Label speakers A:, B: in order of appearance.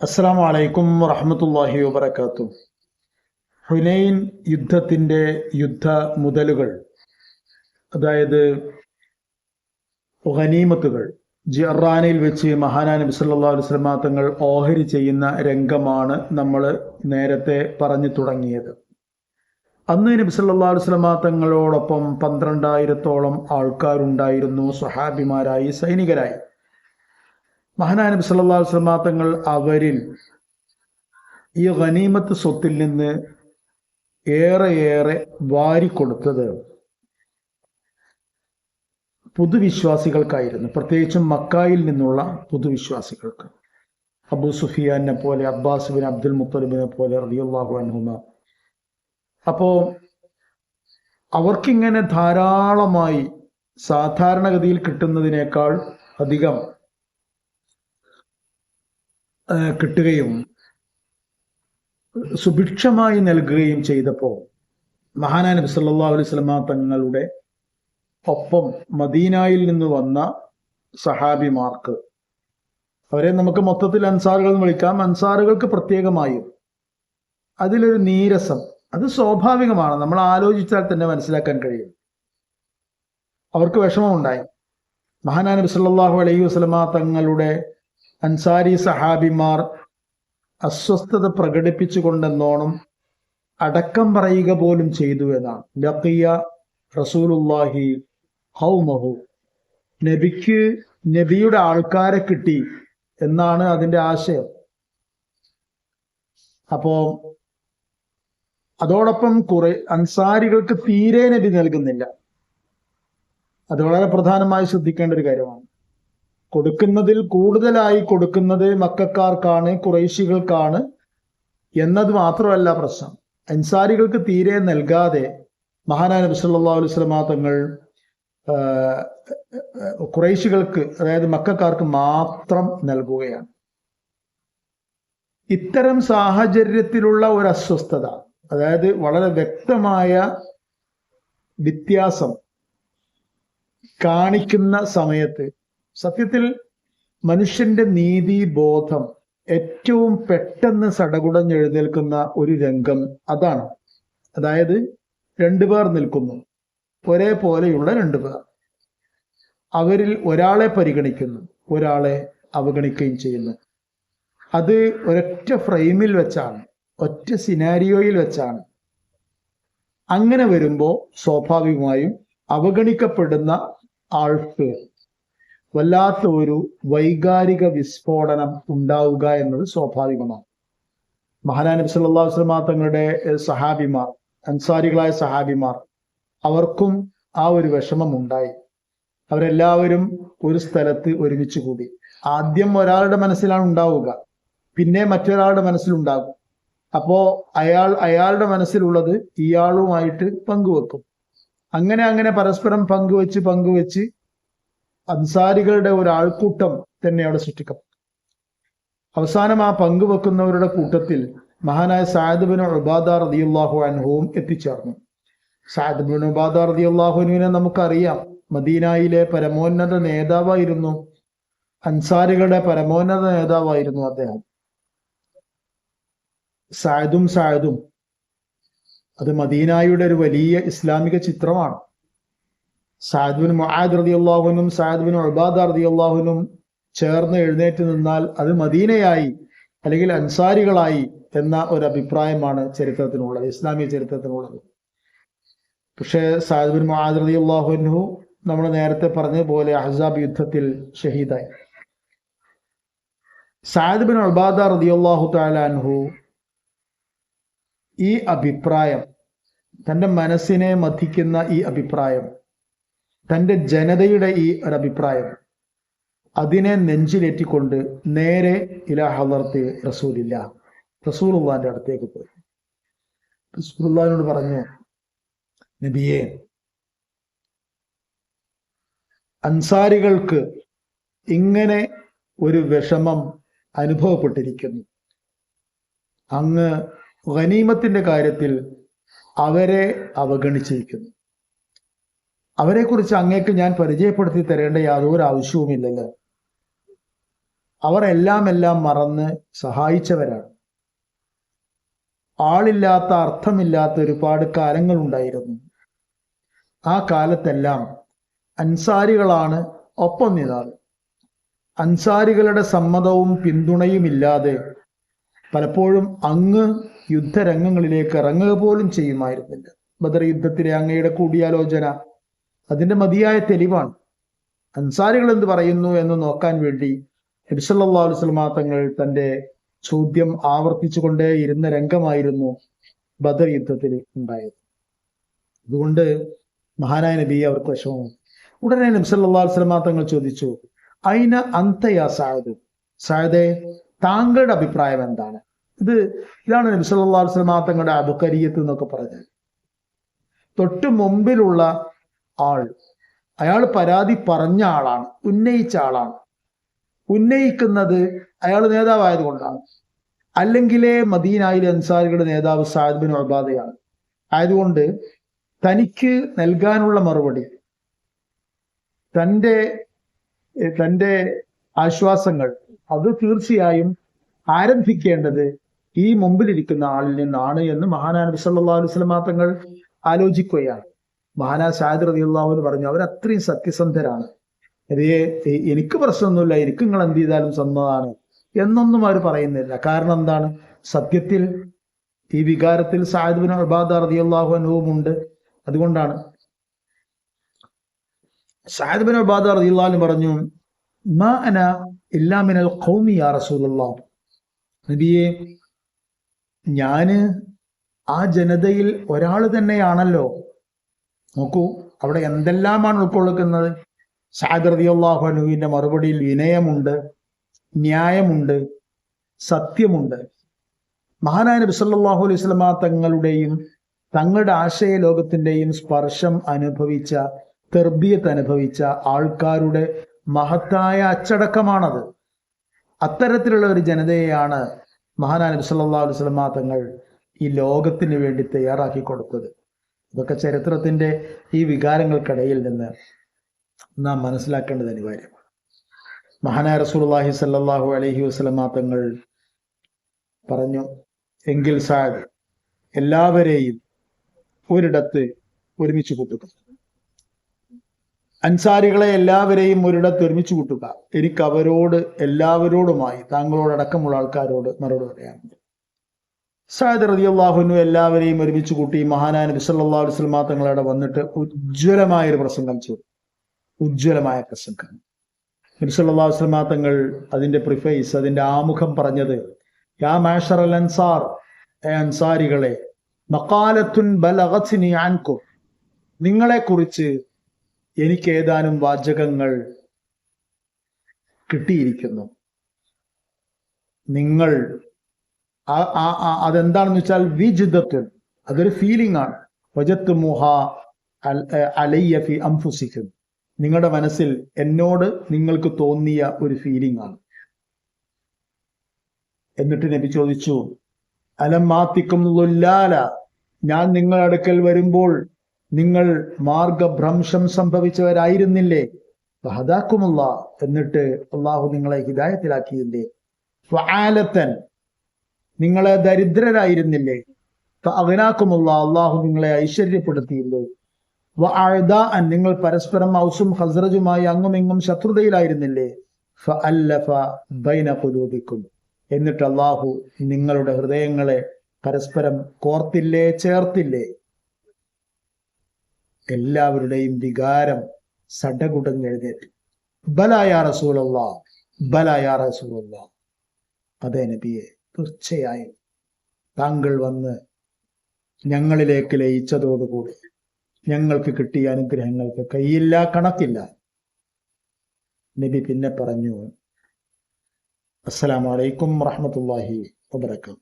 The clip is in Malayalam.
A: അസ്സലാമു അലൈക്കും വറഹ്മത്തുള്ളാഹി വബറകാതുഹു. ഹുനൈൻ യുദ്ധത്തിന്റെ യുദ്ധ മുതലുകൾ, അതായത് ഗനീമത്തുകൾ, ജിഅറാനയിൽ വെച്ച് മഹാനായ നബി സല്ലല്ലാഹു അലൈഹി വസല്ലം തങ്ങൾ ഓഹരി ചെയ്യുന്ന രംഗമാണ് നമ്മൾ നേരത്തെ പറഞ്ഞു തുടങ്ങിയത്. അന്ന് നബി സല്ലല്ലാഹു അലൈഹി വസല്ലം തങ്ങളോടൊപ്പം 12,000-ഓളം ആൾക്കാരുണ്ടായിരുന്നു, സ്വഹാബിമാരായി, സൈനികരായി. മഹാനായ നബി സല്ലല്ലാഹു അലൈഹി വസല്ലം തങ്ങൾ അവരിൽ ഈ ഗനീമത്ത് സ്വത്തിൽ നിന്ന് ഏറെ വാരിക്കൊടുത്തത് പുതുവിശ്വാസികൾക്കായിരുന്നു, പ്രത്യേകിച്ചും മക്കായിൽ നിന്നുള്ള പുതുവിശ്വാസികൾക്ക്. അബൂ സുഫിയാനെ പോലെ, അബ്ബാസ് ബിൻ അബ്ദുൽ മുത്തലിബിനെ പോലെ റളിയല്ലാഹു അൻഹുമ. അപ്പോ അവർക്കിങ്ങനെ ധാരാളമായി സാധാരണഗതിയിൽ കിട്ടുന്നതിനേക്കാൾ അധികം കിട്ടുകയും സുഭിക്ഷമായി നൽകുകയും ചെയ്തപ്പോൾ മഹാനായ നബി സല്ലല്ലാഹു അലൈഹി വസല്ലം തങ്ങളുടെ ഒപ്പം മദീനയിൽ നിന്ന് വന്ന സഹാബിമാർക്ക്, അവരെ നമുക്ക് മൊത്തത്തിൽ അൻസാറുകൾ എന്ന് വിളിക്കാം, അൻസാറുകൾക്ക് പ്രത്യേകമായും അതിലൊരു നീരസം, അത് സ്വാഭാവികമാണ്, നമ്മൾ ആലോചിച്ചാൽ തന്നെ മനസ്സിലാക്കാൻ കഴിയും. അവർക്ക് വിഷമമുണ്ടായി. മഹാനായ നബി സല്ലല്ലാഹു അലൈഹി വസല്ലം തങ്ങളുടെ അൻസാരി സഹാബിമാർ അസ്വസ്ഥത പ്രകടിപ്പിച്ചുകൊണ്ടെന്നോണം അടക്കം പറയുക പോലും ചെയ്തു എന്നാണ്. ലഖിയ റസൂലുള്ളാഹി ഖൗമഹു, നബിക്ക് നബിയുടെ ആൾക്കാരെ കിട്ടി എന്നാണ് അതിന്റെ ആശയം. അപ്പോ അതോടൊപ്പം കുറെ അൻസാരികൾക്ക് തീരെ നബി നൽകുന്നില്ല. അത് വളരെ പ്രധാനമായി ശ്രദ്ധിക്കേണ്ട ഒരു കാര്യമാണ്. കൊടുക്കുന്നതിൽ കൂടുതലായി കൊടുക്കുന്നത് മക്കക്കാർക്കാണ്, ഖുറൈശികൾക്കാണ് എന്നത് മാത്രമല്ല പ്രശ്നം. അൻസാരികൾക്ക് തീരെ നൽകാതെ മഹാനായ നബി സല്ലല്ലാഹു അലൈഹി വസല്ലം തങ്ങൾ ഖുറൈശികൾക്ക്, അതായത് മക്കക്കാർക്ക് മാത്രം നൽകുകയാണ്. ഇത്തരം സാഹചര്യത്തിലുള്ള ഒരു അസ്വസ്ഥത, അതായത് വളരെ വ്യക്തമായ വ്യത്യാസം കാണിക്കുന്ന സമയത്ത് സത്യത്തിൽ മനുഷ്യന്റെ നീതിബോധം ഏറ്റവും പെട്ടെന്ന് സടകുടഞ്ഞെഴുന്നേൽക്കുന്ന ഒരു രംഗം അതാണ്. അതായത് രണ്ടുപേർ നിൽക്കുന്നു, ഒരേപോലെയുള്ള രണ്ടുപേർ, അവരിൽ ഒരാളെ പരിഗണിക്കുന്നു, ഒരാളെ അവഗണിക്കുകയും ചെയ്യുന്നു. അത് ഒരൊറ്റ ഫ്രെയിമിൽ വെച്ചാണ്, ഒറ്റ സിനാരിയോയിൽ വെച്ചാണ്. അങ്ങനെ വരുമ്പോൾ സ്വാഭാവികമായും അവഗണിക്കപ്പെടുന്ന ആൾക്ക് വല്ലാത്ത ഒരു വൈകാരിക വിസ്ഫോടനം ഉണ്ടാവുക എന്നത് സ്വാഭാവികമാണ്. മഹാനായ നബി സല്ലല്ലാഹു അലൈഹി വസല്ലം തങ്ങളുടെ സഹാബിമാർ, അൻസാരികളായ സഹാബിമാർ, അവർക്കും ആ ഒരു വിഷമം ഉണ്ടായി. അവരെല്ലാവരും ഒരു സ്ഥലത്ത് ഒരുമിച്ച് കൂടി. ആദ്യം ഒരാളുടെ മനസ്സിലാണ് ഉണ്ടാവുക, പിന്നെ മറ്റൊരാളുടെ മനസ്സിലുണ്ടാകും. അപ്പോ അയാളുടെ മനസ്സിലുള്ളത് ഇയാളുമായിട്ട് പങ്കുവെക്കും. അങ്ങനെ പരസ്പരം പങ്കുവെച്ച് അൻസാരികളുടെ ഒരു ആൾക്കൂട്ടം തന്നെ അവിടെ സൃഷ്ടിക്കും. അവസാനം ആ പങ്കുവെക്കുന്നവരുടെ കൂട്ടത്തിൽ മഹാനായ സഅദ് ബിൻ ഉബാദ റളിയല്ലാഹു അൻഹുവും എത്തിച്ചേർന്നു. സഅദ് ബിൻ ഉബാദ റളിയല്ലാഹു അൻഹുവിനെ നമുക്കറിയാം, മദീനയിലെ പരമോന്നത നേതാവായിരുന്നു, അൻസാരികളുടെ പരമോന്നത നേതാവായിരുന്നു അദ്ദേഹം. സഅദും അത് മദീനയുടെ ഒരു വലിയ ഇസ്ലാമിക ചിത്രമാണ്. സഅദ് ബിൻ മുആദ് റളിയല്ലാഹു അൻഹും സഅദ് ബിൻ ഉബാദ റളിയല്ലാഹു അൻഹും ചേർന്ന് എഴുന്നേറ്റ് നിന്നാൽ അത് മദീനയായി അല്ലെങ്കിൽ അൻസാരികളായി എന്ന ഒരു അഭിപ്രായമാണ് ചരിത്രത്തിനുള്ളത്, ഇസ്ലാമിക ചരിത്രത്തിനുള്ളത്. പക്ഷേ സഅദ് ബിൻ മുആദ് റളിയല്ലാഹു അൻഹു നമ്മൾ നേരത്തെ പറഞ്ഞതുപോലെ അഹ്സാബ് യുദ്ധത്തിൽ ഷഹീദായി. സഅദ് ബിൻ ഉബാദ റളിയല്ലാഹു തആല അൻഹു ഈ അഭിപ്രായം, തൻ്റെ മനസ്സിനെ മഥിക്കുന്ന ഈ അഭിപ്രായം, തൻ്റെ ജനതയുടെ ഈ ഒരു അഭിപ്രായം, അതിനെ നെഞ്ചിലേറ്റിക്കൊണ്ട് നേരെ ഇലാ ഹളറത്തി റസൂലുള്ളാഹിന്റെ അടുത്തേക്ക് പോയി. റസൂലുള്ളാഹിനോട് പറഞ്ഞു, നബിയേ, അൻസാരികൾക്ക് ഇങ്ങനെ ഒരു വിഷമം അനുഭവപ്പെട്ടിരിക്കുന്നു. അങ്ങ് ഗനീമത്തിന്റെ കാര്യത്തിൽ അവരെ അവഗണിച്ചിരിക്കുന്നു. അവരെക്കുറിച്ച് അങ്ങേക്ക് ഞാൻ പരിചയപ്പെടുത്തി തരേണ്ട യാതൊരു ആവശ്യവുമില്ലല്ലോ. അവർ എല്ലാം മറന്ന് സഹായിച്ചവരാണ്. ആളില്ലാത്ത അർത്ഥമില്ലാത്ത ഒരുപാട് കാലങ്ങൾ ഉണ്ടായിരുന്നു. ആ കാലത്തെല്ലാം അൻസാരികളാണ് ഒപ്പം നിന്നത്. അൻസാരികളുടെ സമ്മതവും പിന്തുണയും ഇല്ലാതെ പലപ്പോഴും അങ്ങ് യുദ്ധരംഗങ്ങളിലേക്ക് ഇറങ്ങുക പോലും ചെയ്യുമായിരുന്നില്ല. ബദർ യുദ്ധത്തിലെ അങ്ങയുടെ കൂടിയാലോചന അതിന്റെ മതിയായ തെളിവാണ്. അൻസാരികൾ എന്ത് പറയുന്നു എന്ന് നോക്കാൻ വേണ്ടി നബി സല്ലല്ലാഹു അലൈഹി വസല്ലം തങ്ങൾ തന്റെ ചോദ്യം ആവർത്തിച്ചു കൊണ്ടേയിരുന്ന രംഗമായിരുന്നു ബദർ യുദ്ധത്തിൽ ഉണ്ടായത്. അതുകൊണ്ട് മഹാനായ നബി അവർക്ക് വിഷമം. ഉടനെ നബി സല്ലല്ലാഹു അലൈഹി വസല്ലം തങ്ങൾ ചോദിച്ചു, ഐന അന്ത യാ സഅദ്, സഅദേ താങ്കളുടെ അഭിപ്രായം എന്താണ്? ഇതാണ് നബി സല്ലല്ലാഹു അലൈഹി വസല്ലം തങ്ങളുടെ അബ്കരിയത്ത് എന്നൊക്കെ പറഞ്ഞത്. തൊട്ട് മുമ്പിലുള്ള ആൾ, അയാൾ പരാതി പറഞ്ഞ ആളാണ്, ഉന്നയിച്ച ആളാണ്. ഉന്നയിക്കുന്നത് അയാൾ നേതാവായത് കൊണ്ടാണ്. അല്ലെങ്കിലേ മദീനയിലെ അൻസാരികളുടെ നേതാവ് സഅദ് ബിൻ ഉബാദയാണ്. ആയതുകൊണ്ട് തനിക്ക് നൽകാനുള്ള മറുപടി, തന്റെ ആശ്വാസങ്ങൾ അത് തീർച്ചയായും ആരംഭിക്കേണ്ടത് ഈ മുമ്പിലിരിക്കുന്ന ആളിൽ നിന്നാണ് എന്ന് മഹാനായ നബി സല്ലല്ലാഹു അലൈഹി വസല്ലം തങ്ങൾ ആലോചിക്കുകയാണ്. മഹാനായ സഅദ് റളിയല്ലാഹു അൻഹു പറഞ്ഞു, അവർ അത്രയും സത്യസന്ധരാണ്, എനിക്ക് പ്രശ്നമൊന്നുമില്ല, എനിക്ക് നിങ്ങൾ എന്ത് ചെയ്താലും സമ്മതമാണ് എന്നൊന്നും അവർ പറയുന്നില്ല. കാരണം എന്താണ്? സത്യത്തിൽ ഈ വികാരത്തിൽ സഅദ് ബിൻ ഉബാദ റളിയല്ലാഹു അൻഹുവും ഉണ്ട്. അതുകൊണ്ടാണ് സഅദ് ബിൻ ഉബാദ റളിയല്ലാഹു അൻഹു പറഞ്ഞു, മാ അന ഇല്ലാ മിനൽ ഖൗമി യാ റസൂലല്ലാഹ്, നബിയെ ഞാന് ആ ജനതയിൽ ഒരാൾ തന്നെയാണല്ലോ. നോക്കൂ അവിടെ എന്തെല്ലാമാണ് ഉൾക്കൊള്ളുന്നത്. സഅദ് റളിയല്ലാഹു അൻഹുവിന്റെ മറുപടിയിൽ വിനയമുണ്ട്, ന്യായമുണ്ട്, സത്യമുണ്ട്. മഹാനായ നബി സല്ലല്ലാഹു അലൈഹി വസല്ലം തങ്ങളുടെയും തങ്ങളുടെ ആശയ ലോകത്തിന്റെയും സ്പർശം അനുഭവിച്ച, തർബിയത്ത് അനുഭവിച്ച ആൾക്കാരുടെ മഹത്തായ അച്ചടക്കമാണത്. അത്തരത്തിലുള്ള ഒരു ജനതയെയാണ് മഹാനായ നബി സല്ലല്ലാഹു അലൈഹി വസല്ലം തങ്ങൾ ഈ ലോകത്തിന് വേണ്ടി തയ്യാറാക്കി കൊടുത്തത്. ഇതൊക്കെ ചരിത്രത്തിന്റെ ഈ വികാരങ്ങൾക്കിടയിൽ നിന്ന് നാം മനസ്സിലാക്കേണ്ടത് അനിവാര്യമാണ്. മഹാനായ റസൂലുള്ളാഹി സ്വല്ലല്ലാഹു അലൈഹി വസല്ലം തങ്ങൾ പറഞ്ഞു, എങ്കിൽ സഅദ് എല്ലാവരെയും ഒരിടത്ത് ഒരുമിച്ച് കൂട്ടുക, അൻസാരികളെ എല്ലാവരെയും ഒരിടത്ത് ഒരുമിച്ച് കൂട്ടുക, എനിക്ക് അവരോട് എല്ലാവരോടുമായി താങ്കളോടക്കമുള്ള ആൾക്കാരോട് മറുപടി പറയാനുണ്ട്. സഅദ് റളിയല്ലാഹു അൻഹു എല്ലാവരെയും ഒരുമിച്ച് കൂട്ടി മഹാനായ നബി സല്ലല്ലാഹു അലൈഹി വസല്ലം തങ്ങളവിടെ വന്നിട്ട് ഉജ്ജ്വലമായ ഒരു പ്രസംഗം ചെയ്തു. ഉജ്ജ്വലമായ പ്രസംഗം. നബി സല്ലല്ലാഹു അലൈഹി വസല്ലം തങ്ങൾ അതിന്റെ പ്രിഫേസ്, അതിന്റെ ആമുഖം പറഞ്ഞത്, യാ മാശറൽ അൻസാർ, അൻസാരികളെ, മഖാലത്തുൻ ബലഗത്നി അൻകും, നിങ്ങളെ കുറിച്ച് എനിക്ക് ഏതാനും വാചകങ്ങൾ കിട്ടിയിരിക്കുന്നു. നിങ്ങൾ അതെന്താണെന്ന് വെച്ചാൽ വിജിദത്തുൻ, അതൊരു ഫീലിംഗ് ആണ്. വജത്തുമുഹ അലയ്യ ഫി അൻഫുസിക്കും, നിങ്ങളുടെ മനസ്സിൽ എന്നോട് നിങ്ങൾക്ക് തോന്നിയ ഒരു ഫീലിംഗ് ആണ്. എന്നിട്ട് നബി ചോദിച്ചു, അലം മാത്തിക്കും ളുല്ലാല, ഞാൻ നിങ്ങളുടെ അടുക്കൽ വരുമ്പോൾ നിങ്ങൾ മാർഗഭ്രംശം സംഭവിച്ചവരായിരുന്നില്ലേ? ഫഹദാക്കുമുള്ള, എന്നിട്ട് അള്ളാഹു നിങ്ങളെ ഹിദായത്തിലാക്കിയില്ലേ? ഫആലത്തൻ, നിങ്ങളെ ദരിദ്രരായിരുന്നില്ലേ? ഫഅഗ്നാക്കുമുള്ള, അള്ളാഹു നിങ്ങളെ ഐശ്വര്യപ്പെടുത്തിയില്ലേ? വഅഅദാഅൻ, നിങ്ങൾ പരസ്പരം ഔസും ഖസ്റജുമായി അങ്ങുമിങ്ങും ശത്രുതയിലായിരുന്നില്ലേ? ഫഅല്ലഫ ബൈന ഖുലൂബിക്കും, എന്നിട്ട് അള്ളാഹു നിങ്ങളുടെ ഹൃദയങ്ങളെ പരസ്പരം കോർത്തില്ലേ, ചേർത്തില്ലേ? എല്ലാവരുടെയും വികാരം സടകുടഞ്ഞെഴുന്നേറ്റ്, ബലാ യാ റസൂലല്ലാഹ്, ബലാ യാ റസൂലല്ലാഹ്, അതേ നബിയെ, തീർച്ചയായും താങ്കൾ വന്ന് ഞങ്ങളിലേക്ക് ലയിച്ചതോടുകൂടി ഞങ്ങൾക്ക് കിട്ടിയ അനുഗ്രഹങ്ങൾക്ക് കയ്യില്ല, കണക്കില്ല. നബി പിന്നെ പറഞ്ഞു, അസ്സലാമു അലൈക്കും വറഹ്മത്തുള്ളാഹി വബറകാതുഹു.